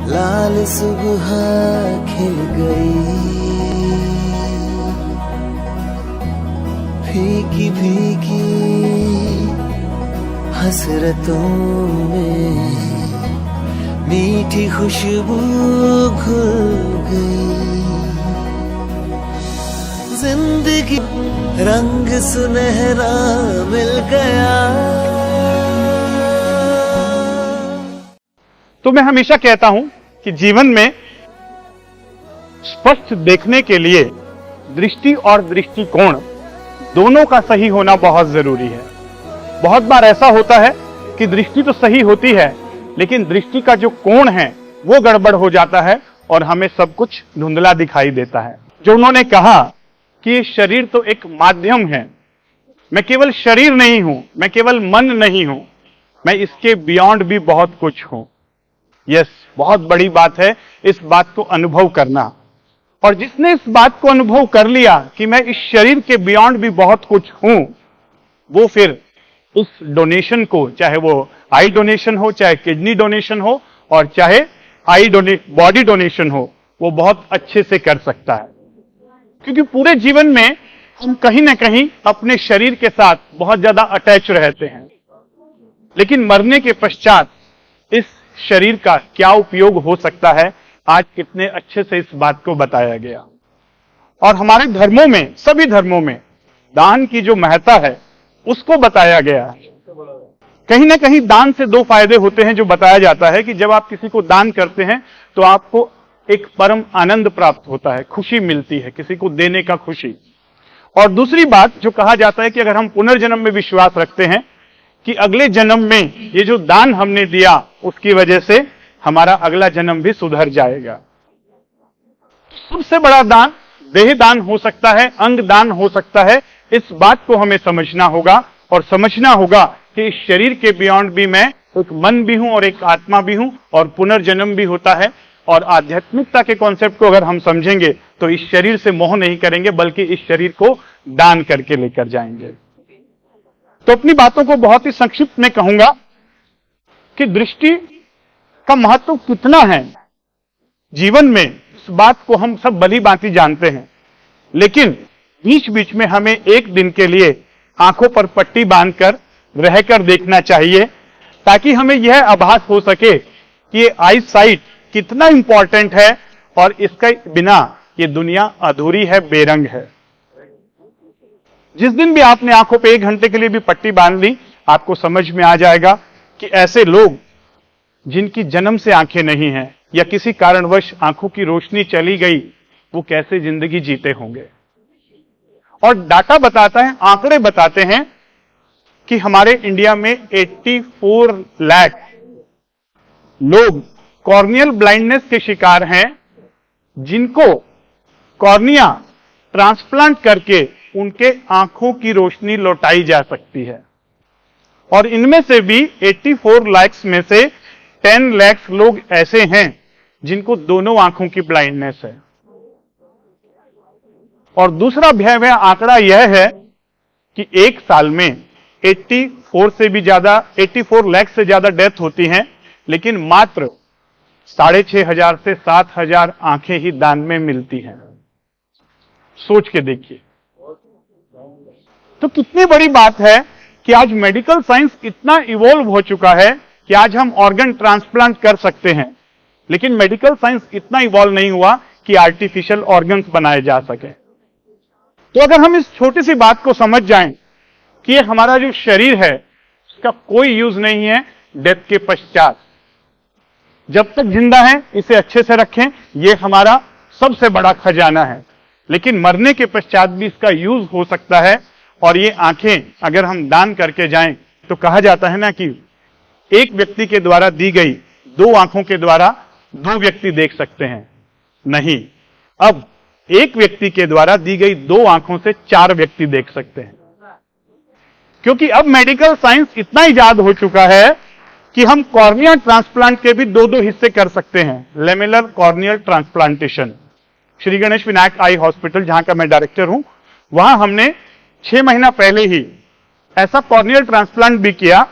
लाल सुबह खिल गई, फीकी फीकी हसरतों में मीठी खुशबू घुल गई। जिंदगी रंग सुनहरा मिल गया। तो मैं हमेशा कहता हूं कि जीवन में स्पष्ट देखने के लिए दृष्टि और दृष्टिकोण दोनों का सही होना बहुत जरूरी है। बहुत बार ऐसा होता है कि दृष्टि तो सही होती है, लेकिन दृष्टि का जो कोण है वो गड़बड़ हो जाता है और हमें सब कुछ धुंधला दिखाई देता है। जो उन्होंने कहा कि ये शरीर तो एक माध्यम है, मैं केवल शरीर नहीं हूं, मैं केवल मन नहीं हूं, मैं इसके बियॉन्ड भी बहुत कुछ हूं। यस, बहुत बड़ी बात है इस बात को अनुभव करना। और जिसने इस बात को अनुभव कर लिया कि मैं इस शरीर के बियॉन्ड भी बहुत कुछ हूं, वो फिर उस डोनेशन को, चाहे वो आई डोनेशन हो, चाहे किडनी डोनेशन हो, और चाहे बॉडी डोनेशन हो, वो बहुत अच्छे से कर सकता है। क्योंकि पूरे जीवन में हम कहीं ना कहीं अपने शरीर के साथ बहुत ज्यादा अटैच रहते हैं, लेकिन मरने के पश्चात इस शरीर का क्या उपयोग हो सकता है, आज कितने अच्छे से इस बात को बताया गया। और हमारे धर्मों में, सभी धर्मों में दान की जो महत्ता है उसको बताया गया है। कहीं ना कहीं दान से दो फायदे होते हैं जो बताया जाता है कि जब आप किसी को दान करते हैं तो आपको एक परम आनंद प्राप्त होता है, खुशी मिलती है, किसी को देने का खुशी। और दूसरी बात जो कहा जाता है कि अगर हम पुनर्जन्म में विश्वास रखते हैं कि अगले जन्म में ये जो दान हमने दिया उसकी वजह से हमारा अगला जन्म भी सुधर जाएगा। सबसे बड़ा दान देह दान हो सकता है, अंग दान हो सकता है। इस बात को हमें समझना होगा और समझना होगा कि इस शरीर के बियॉन्ड भी मैं एक मन भी हूं और एक आत्मा भी हूं, और पुनर्जन्म भी होता है। और आध्यात्मिकता के कॉन्सेप्ट को अगर हम समझेंगे तो इस शरीर से मोह नहीं करेंगे, बल्कि इस शरीर को दान करके लेकर जाएंगे। तो अपनी बातों को बहुत ही संक्षिप्त में कहूंगा कि दृष्टि का महत्व कितना है जीवन में, इस बात को हम सब भली भांति जानते हैं। लेकिन बीच बीच में हमें एक दिन के लिए आंखों पर पट्टी बांधकर रहकर देखना चाहिए, ताकि हमें यह आभास हो सके कि ये आई साइट कितना इंपॉर्टेंट है और इसके बिना ये दुनिया अधूरी है, बेरंग है। जिस दिन भी आपने आंखों पे 1 घंटे के लिए भी पट्टी बांध ली, आपको समझ में आ जाएगा कि ऐसे लोग जिनकी जन्म से आंखें नहीं हैं या किसी कारणवश आंखों की रोशनी चली गई, वो कैसे जिंदगी जीते होंगे। और डाटा बताता है, आंकड़े बताते हैं कि हमारे इंडिया में 84 लाख लोग कॉर्नियल ब्लाइंडनेस के शिकार हैं, जिनको कॉर्निया ट्रांसप्लांट करके उनके आंखों की रोशनी लौटाई जा सकती है। और इनमें से भी 84 लाख में से 10 लाख लोग ऐसे हैं जिनको दोनों आंखों की ब्लाइंडनेस है। और दूसरा भयावह आंकड़ा यह है कि एक साल में 84 लाख से ज्यादा डेथ होती हैं, लेकिन मात्र 6,500 से 7,000 आंखें ही दान में मिलती हैं। सोच के देखिए, तो कितनी बड़ी बात है कि आज मेडिकल साइंस इतना इवॉल्व हो चुका है कि आज हम ऑर्गन ट्रांसप्लांट कर सकते हैं, लेकिन मेडिकल साइंस इतना इवॉल्व नहीं हुआ कि आर्टिफिशियल ऑर्गन्स बनाए जा सके। तो अगर हम इस छोटी सी बात को समझ जाएं कि ये हमारा जो शरीर है उसका कोई यूज नहीं है डेथ के पश्चात। जब तक जिंदा है इसे अच्छे से रखें, ये हमारा सबसे बड़ा खजाना है। लेकिन मरने के पश्चात भी इसका यूज हो सकता है। और ये आंखें अगर हम दान करके जाएं तो कहा जाता है ना कि एक व्यक्ति के द्वारा दी गई 2 आंखों के द्वारा 2 व्यक्ति देख सकते हैं। नहीं, अब एक व्यक्ति के द्वारा दी गई 2 आंखों से 4 व्यक्ति देख सकते हैं। क्योंकि अब मेडिकल साइंस इतना इजाद हो चुका है कि हम कॉर्निया ट्रांसप्लांट के भी 2-2 हिस्से कर सकते हैं। Lamellar corneal transplantation, Shri Ganesh Vinayak eye hospital जहां का मैं डायरेक्टर हूं, वहां हमने 6 महीना पहले ही ऐसा कॉर्नियल ट्रांसप्लांट भी किया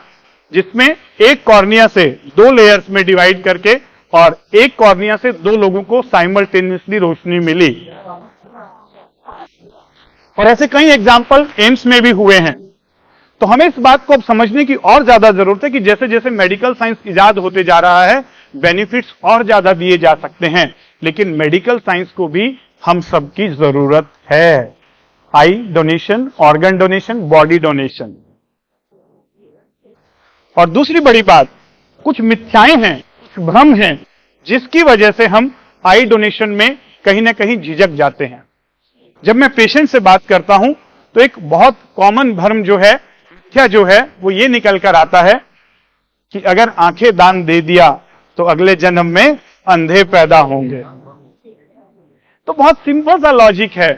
जिसमें एक कॉर्निया से 2 लेयर्स में डिवाइड करके और एक कॉर्निया से 2 लोगों को साइमल्टेनियसली रोशनी मिली। और ऐसे कई एग्जाम्पल एम्स में भी हुए हैं। तो हमें इस बात को अब समझने की और ज्यादा जरूरत है कि जैसे जैसे मेडिकल साइंस इजाद होते जा रहा है, बेनिफिट्स और ज्यादा दिए जा सकते हैं, लेकिन मेडिकल साइंस को भी हम सबकी जरूरत है। आई donation, organ donation, body donation. और दूसरी बड़ी बात, कुछ मिथ्याएं हैं, कुछ भ्रम हैं, जिसकी वजह से हम आई डोनेशन में कहीं ना कहीं झिझक जाते हैं। जब मैं पेशेंट से बात करता हूं तो एक बहुत कॉमन भ्रम जो है, मिथ्या जो है, वो ये निकल कर आता है कि अगर आंखें दान दे दिया तो अगले जन्म में अंधे पैदा होंगे। तो बहुत सिंपल सा लॉजिक है।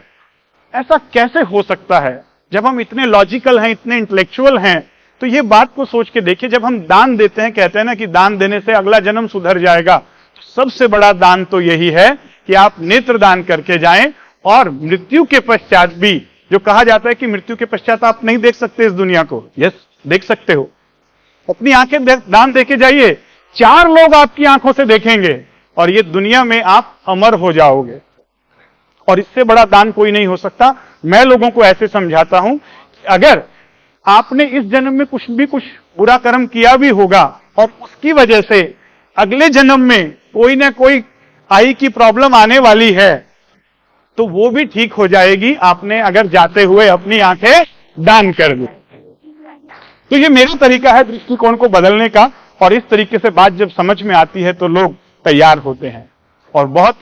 ऐसा कैसे हो सकता है? जब हम इतने लॉजिकल हैं, इतने इंटेलेक्चुअल हैं, तो ये बात को सोच के देखिए। जब हम दान देते हैं, कहते हैं ना कि दान देने से अगला जन्म सुधर जाएगा, तो सबसे बड़ा दान तो यही है कि आप नेत्र दान करके जाएं। और मृत्यु के पश्चात भी, जो कहा जाता है कि मृत्यु के पश्चात आप नहीं देख सकते इस दुनिया को, यस देख सकते हो। अपनी आंखें दान देके जाइए, 4 लोग आपकी आंखों से देखेंगे और ये दुनिया में आप अमर हो जाओगे। और इससे बड़ा दान कोई नहीं हो सकता। मैं लोगों को ऐसे समझाता हूं, अगर आपने इस जन्म में कुछ बुरा कर्म किया भी होगा और उसकी वजह से अगले जन्म में कोई ना कोई आई की प्रॉब्लम आने वाली है, तो वो भी ठीक हो जाएगी, आपने अगर जाते हुए अपनी आंखें दान कर दी। तो ये मेरा तरीका है दृष्टिकोण को बदलने का, और इस तरीके से बात जब समझ में आती है तो लोग तैयार होते हैं। और बहुत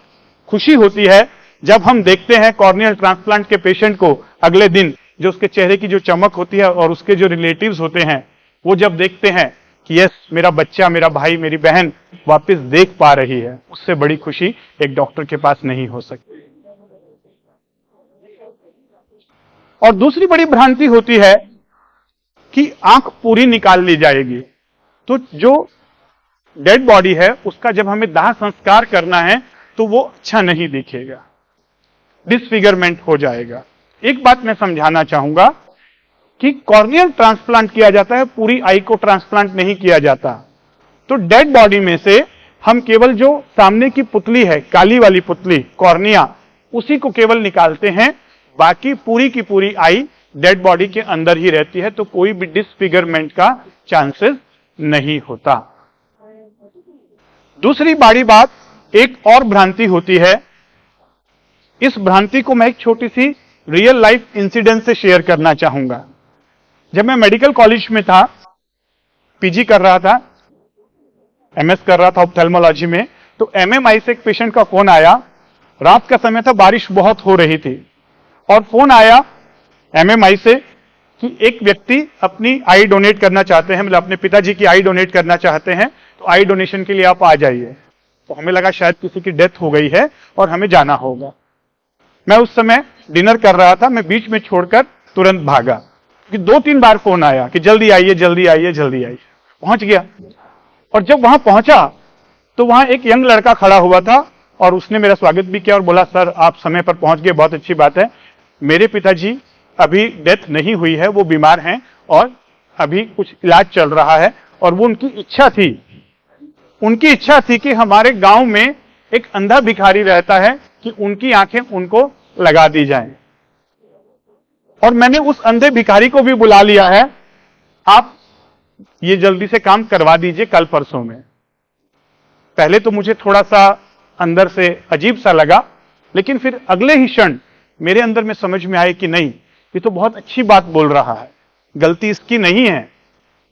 खुशी होती है जब हम देखते हैं कॉर्नियल ट्रांसप्लांट के पेशेंट को अगले दिन, जो उसके चेहरे की जो चमक होती है और उसके जो रिलेटिव्स होते हैं, वो जब देखते हैं कि यस मेरा बच्चा, मेरा भाई, मेरी बहन वापस देख पा रही है, उससे बड़ी खुशी एक डॉक्टर के पास नहीं हो सकती। और दूसरी बड़ी भ्रांति होती है कि आंख पूरी निकाल ली जाएगी। तो जो डेड बॉडी है उसका जब हमें दाह संस्कार करना है तो वो अच्छा नहीं दिखेगा, डिसफिगरमेंट हो जाएगा। एक बात मैं समझाना चाहूंगा कि कॉर्नियल ट्रांसप्लांट किया जाता है, पूरी आई को ट्रांसप्लांट नहीं किया जाता। तो डेड बॉडी में से हम केवल जो सामने की पुतली है, काली वाली पुतली, कॉर्निया, उसी को केवल निकालते हैं। बाकी पूरी की पूरी आई डेड बॉडी के अंदर ही रहती है, तो कोई भी डिसफिगरमेंट का चांसेस नहीं होता। दूसरी बड़ी बात, एक और भ्रांति होती है। इस भ्रांति को मैं एक छोटी सी रियल लाइफ इंसिडेंट से शेयर करना चाहूंगा। जब मैं मेडिकल कॉलेज में था, पीजी कर रहा था, एमएस कर रहा था ऑप्थेल्मोलॉजी में, तो एमएमआई से एक पेशेंट का फोन आया। रात का समय था, बारिश बहुत हो रही थी, और फोन आया एमएमआई से कि एक व्यक्ति अपनी आई डोनेट करना चाहते हैं, मतलब अपने पिताजी की आई डोनेट करना चाहते हैं, तो आई डोनेशन के लिए आप आ जाइए। तो हमें लगा शायद किसी की डेथ हो गई है और हमें जाना होगा। मैं उस समय डिनर कर रहा था, मैं बीच में छोड़कर तुरंत भागा, क्योंकि 2-3 बार फोन आया कि जल्दी आइए, जल्दी आइए, जल्दी आइए। पहुंच गया, और जब वहां पहुंचा तो वहां एक यंग लड़का खड़ा हुआ था और उसने मेरा स्वागत भी किया और बोला, सर आप समय पर पहुंच गए, बहुत अच्छी बात है। मेरे पिताजी अभी डेथ नहीं हुई है, वो बीमार हैं और अभी कुछ इलाज चल रहा है, और वो उनकी इच्छा थी कि हमारे गांव में एक अंधा भिखारी रहता है कि उनकी आंखें उनको लगा दी जाएं। और मैंने उस अंधे भिखारी को भी बुला लिया है, आप ये जल्दी से काम करवा दीजिए कल परसों में। पहले तो मुझे थोड़ा सा अंदर से अजीब सा लगा, लेकिन फिर अगले ही क्षण मेरे अंदर में समझ में आए कि नहीं, ये तो बहुत अच्छी बात बोल रहा है। गलती इसकी नहीं है,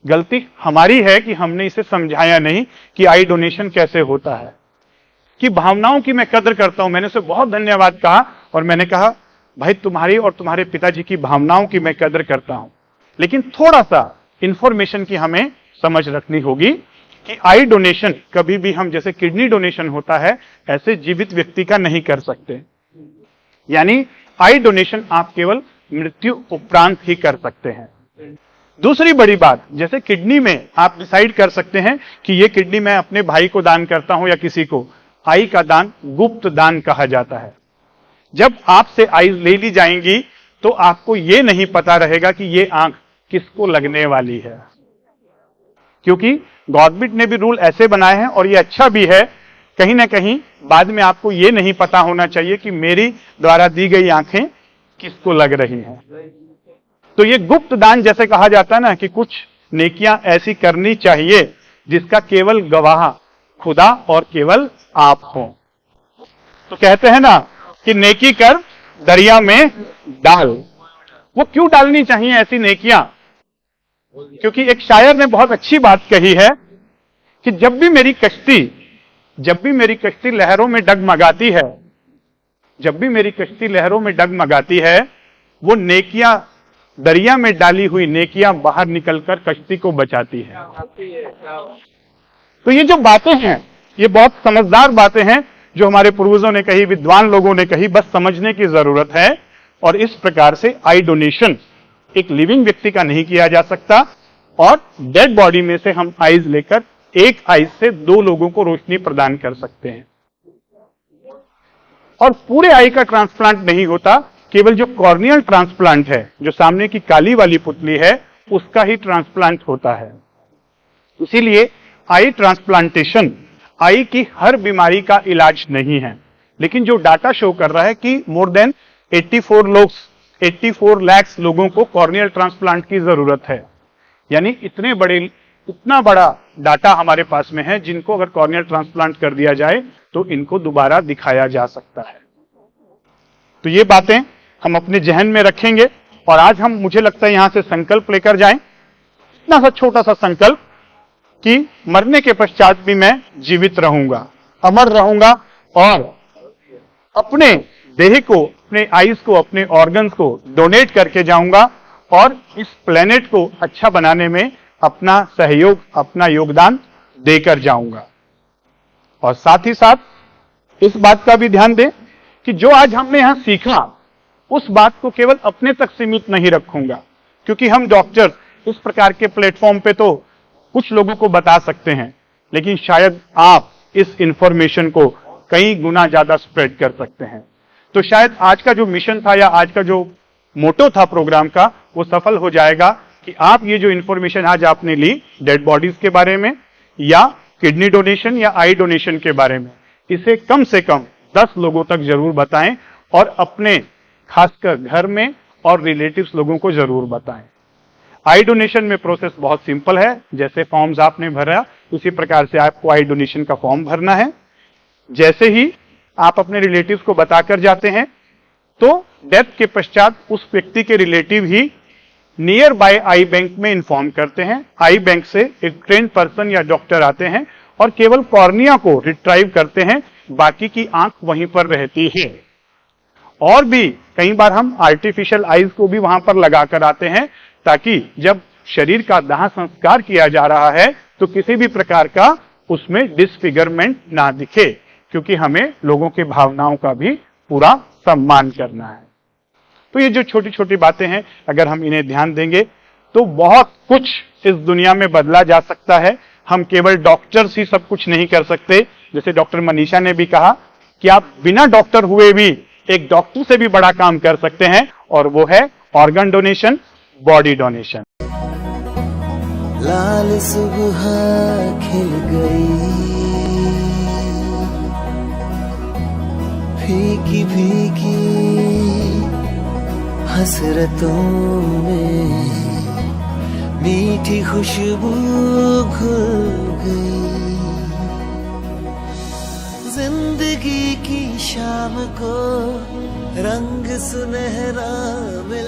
गलती हमारी है कि हमने इसे समझाया नहीं कि आई डोनेशन कैसे होता है, कि भावनाओं की मैं कदर करता हूं। मैंने उसे बहुत धन्यवाद कहा और मैंने कहा, भाई तुम्हारी और तुम्हारे पिताजी की भावनाओं की मैं कदर करता हूं, लेकिन थोड़ा सा इंफॉर्मेशन की हमें समझ रखनी होगी कि आई डोनेशन कभी भी हम, जैसे किडनी डोनेशन होता है, ऐसे जीवित व्यक्ति का नहीं कर सकते। यानी आई डोनेशन आप केवल मृत्यु उपरांत ही कर सकते हैं। दूसरी बड़ी बात, जैसे किडनी में आप डिसाइड कर सकते हैं कि ये किडनी मैं अपने भाई को दान करता हूं या किसी को। आई का दान गुप्त दान कहा जाता है। जब आपसे आई ले ली जाएंगी तो आपको ये नहीं पता रहेगा कि ये आंख किसको लगने वाली है, क्योंकि गवर्नमेंट ने भी रूल ऐसे बनाए हैं, और ये अच्छा भी है कहीं ना कहीं बाद में आपको ये नहीं पता होना चाहिए कि मेरी द्वारा दी गई आंखें किसको लग रही हैं। तो ये गुप्त दान जैसे कहा जाता है ना कि कुछ नेकियां ऐसी करनी चाहिए जिसका केवल गवाह खुदा और केवल आप हो। तो कहते हैं ना कि नेकी कर दरिया में डाल। वो क्यों डालनी चाहिए ऐसी नेकियां? क्योंकि एक शायर ने बहुत अच्छी बात कही है कि जब भी मेरी कश्ती लहरों में डगमगाती है, जब भी मेरी कश्ती लहरों में डगमगाती है, वो नेकियां, दरिया में डाली हुई नेकियां बाहर निकलकर कश्ती को बचाती है। तो ये जो बातें हैं, ये बहुत समझदार बातें हैं जो हमारे पूर्वजों ने कही, विद्वान लोगों ने कही, बस समझने की जरूरत है। और इस प्रकार से आई डोनेशन एक लिविंग व्यक्ति का नहीं किया जा सकता, और डेड बॉडी में से हम आईज लेकर एक आईज से 2 लोगों को रोशनी प्रदान कर सकते हैं। और पूरे आई का ट्रांसप्लांट नहीं होता, केवल जो कॉर्नियल ट्रांसप्लांट है, जो सामने की काली वाली पुतली है, उसका ही ट्रांसप्लांट होता है। इसीलिए आई ट्रांसप्लांटेशन आई की हर बीमारी का इलाज नहीं है, लेकिन जो डाटा शो कर रहा है कि मोर देन 84 लाख लोगों को कॉर्नियल ट्रांसप्लांट की जरूरत है। यानी इतना बड़ा डाटा हमारे पास में है जिनको अगर कॉर्नियल ट्रांसप्लांट कर दिया जाए तो इनको दोबारा दिखाया जा सकता है। तो ये बातें हम अपने जहन में रखेंगे, और आज हम, मुझे लगता है, यहां से संकल्प लेकर जाएं, इतना सा छोटा सा संकल्प कि मरने के पश्चात भी मैं जीवित रहूंगा, अमर रहूंगा, और अपने देह को, अपने आईज को, अपने ऑर्गन्स को डोनेट करके जाऊंगा, और इस प्लेनेट को अच्छा बनाने में अपना सहयोग, अपना योगदान देकर जाऊंगा। और साथ ही साथ इस बात का भी ध्यान दें कि जो आज हमने यहां सीखा, उस बात को केवल अपने तक सीमित नहीं रखूंगा, क्योंकि हम डॉक्टर इस प्रकार के प्लेटफॉर्म पे तो कुछ लोगों को बता सकते हैं, लेकिन शायद आप इस इंफॉर्मेशन को कई गुना ज्यादा स्प्रेड कर सकते हैं। तो शायद आज का जो मिशन था, या आज का जो मोटो था प्रोग्राम का, वो सफल हो जाएगा कि आप ये जो इंफॉर्मेशन आज आपने ली डेड बॉडीज के बारे में, या किडनी डोनेशन या आई डोनेशन के बारे में, इसे कम से कम 10 लोगों तक जरूर बताएं, और अपने खासकर घर में और रिलेटिव्स लोगों को जरूर बताएं। आई डोनेशन में प्रोसेस बहुत सिंपल है, जैसे फॉर्म्स आपने भरा उसी प्रकार से आपको आई डोनेशन का फॉर्म भरना है। जैसे ही आप अपने रिलेटिव्स को बताकर जाते हैं, तो डेथ के पश्चात उस व्यक्ति के relative he near by I bank में इन्फॉर्म करते हैं। आई बैंक से एक ट्रेन पर्सन या डॉक्टर आते हैं और केवल कॉर्निया को रिट्राइव करते हैं, बाकी की आंख वहीं पर रहती है। और भी कई बार हम आर्टिफिशियल आईज को भी वहां पर लगाकर आते हैं, ताकि जब शरीर का दाह संस्कार किया जा रहा है तो किसी भी प्रकार का उसमें डिसफिगरमेंट ना दिखे, क्योंकि हमें लोगों के भावनाओं का भी पूरा सम्मान करना है। तो ये जो छोटी छोटी बातें हैं, अगर हम इन्हें ध्यान देंगे तो बहुत कुछ इस दुनिया में बदला जा सकता है। हम केवल डॉक्टर्स ही सब कुछ नहीं कर सकते। जैसे डॉक्टर मनीषा ने भी कहा कि आप बिना डॉक्टर हुए भी एक डॉक्टर से भी बड़ा काम कर सकते हैं, और वो है ऑर्गन डोनेशन, बॉडी डोनेशन। लाल सुबह खिल गई, फीकी फीकी हसरतों में मीठी खुशबू घुल गई। जिंदगी की शाम को रंग सुनहरा मिल